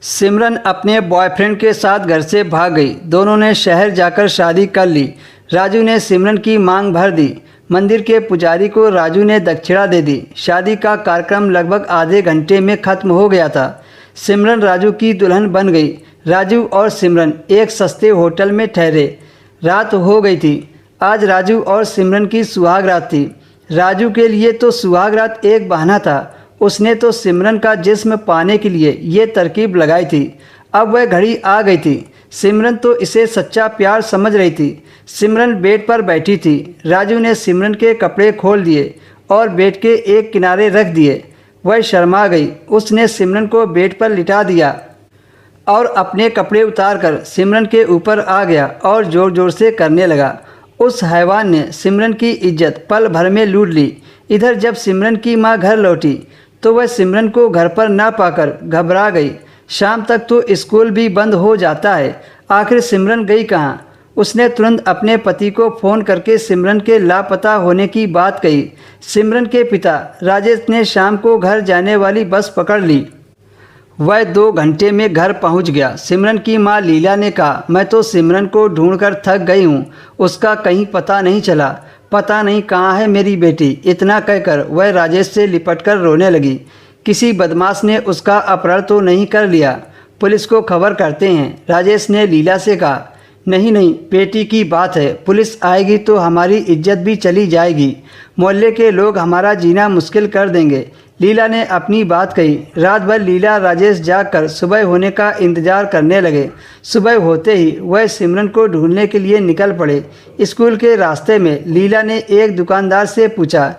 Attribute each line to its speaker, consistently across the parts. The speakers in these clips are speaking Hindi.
Speaker 1: सिमरन अपने बॉयफ्रेंड के साथ घर से भाग गई। दोनों ने शहर जाकर शादी कर ली। राजू ने सिमरन की मांग भर दी। मंदिर के पुजारी को राजू ने दक्षिणा दे दी। शादी का कार्यक्रम लगभग आधे घंटे में खत्म हो गया था। सिमरन राजू की दुल्हन बन गई। राजू और सिमरन एक सस्ते होटल में ठहरे। रात हो गई थी। आज राजू और सिमरन की सुहाग रात थी। राजू के लिए तो सुहाग रात एक बहाना था। उसने तो सिमरन का जिस्म पाने के लिए ये तरकीब लगाई थी। अब वह घड़ी आ गई थी। सिमरन तो इसे सच्चा प्यार समझ रही थी। सिमरन बेड पर बैठी थी। राजू ने सिमरन के कपड़े खोल दिए और बेड के एक किनारे रख दिए। वह शर्मा गई। उसने सिमरन को बेड पर लिटा दिया और अपने कपड़े उतारकर सिमरन के ऊपर आ गया और ज़ोर ज़ोर से करने लगा। उस हैवान ने सिमरन की इज्जत पल भर में लूट ली। इधर जब सिमरन की माँ घर लौटी तो वह सिमरन को घर पर ना पाकर घबरा गई। शाम तक तो स्कूल भी बंद हो जाता है। आखिर सिमरन गई कहाँ? उसने तुरंत अपने पति को फ़ोन करके सिमरन के लापता होने की बात कही। सिमरन के पिता राजेश ने शाम को घर जाने वाली बस पकड़ ली। वह 2 घंटे में घर पहुंच गया। सिमरन की मां लीला ने कहा, मैं तो सिमरन को ढूंढकर थक गई हूं। उसका कहीं पता नहीं चला। पता नहीं कहाँ है मेरी बेटी। इतना कहकर वह राजेश से लिपटकर रोने लगी। किसी बदमाश ने उसका अपहरण तो नहीं कर लिया? पुलिस को खबर करते हैं, राजेश ने लीला से कहा। नहीं नहीं, बेटी की बात है। पुलिस आएगी तो हमारी इज्जत भी चली जाएगी। मोहल्ले के लोग हमारा जीना मुश्किल कर देंगे। लीला ने अपनी बात कही। रात भर लीला राजेश जागकर सुबह होने का इंतजार करने लगे। सुबह होते ही वह सिमरन को ढूंढने के लिए निकल पड़े। स्कूल के रास्ते में लीला ने एक दुकानदार से पूछा,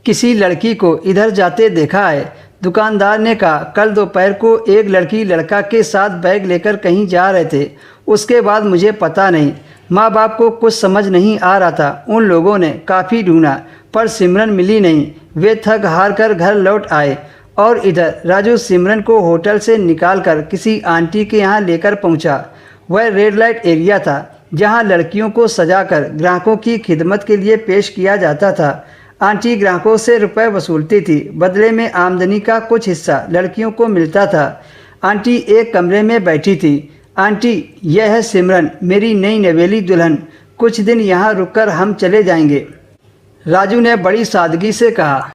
Speaker 1: किसी लड़की को इधर जाते देखा है? दुकानदार ने कहा, कल दोपहर को एक लड़की लड़का के साथ बैग लेकर कहीं जा रहे थे। उसके बाद मुझे पता नहीं। माँ बाप को कुछ समझ नहीं आ रहा था। उन लोगों ने काफ़ी ढूंढा पर सिमरन मिली नहीं। वे थक हार कर घर लौट आए और इधर राजू सिमरन को होटल से निकालकर किसी आंटी के यहाँ लेकर पहुँचा। वह रेड लाइट एरिया था जहाँ लड़कियों को सजाकर ग्राहकों की खिदमत के लिए पेश किया जाता था। आंटी ग्राहकों से रुपए वसूलती थी। बदले में आमदनी का कुछ हिस्सा लड़कियों को मिलता था। आंटी एक कमरे में बैठी थी। आंटी, यह है सिमरन, मेरी नई नवेली दुल्हन। कुछ दिन यहाँ रुककर हम चले जाएंगे। राजू ने बड़ी सादगी से कहा।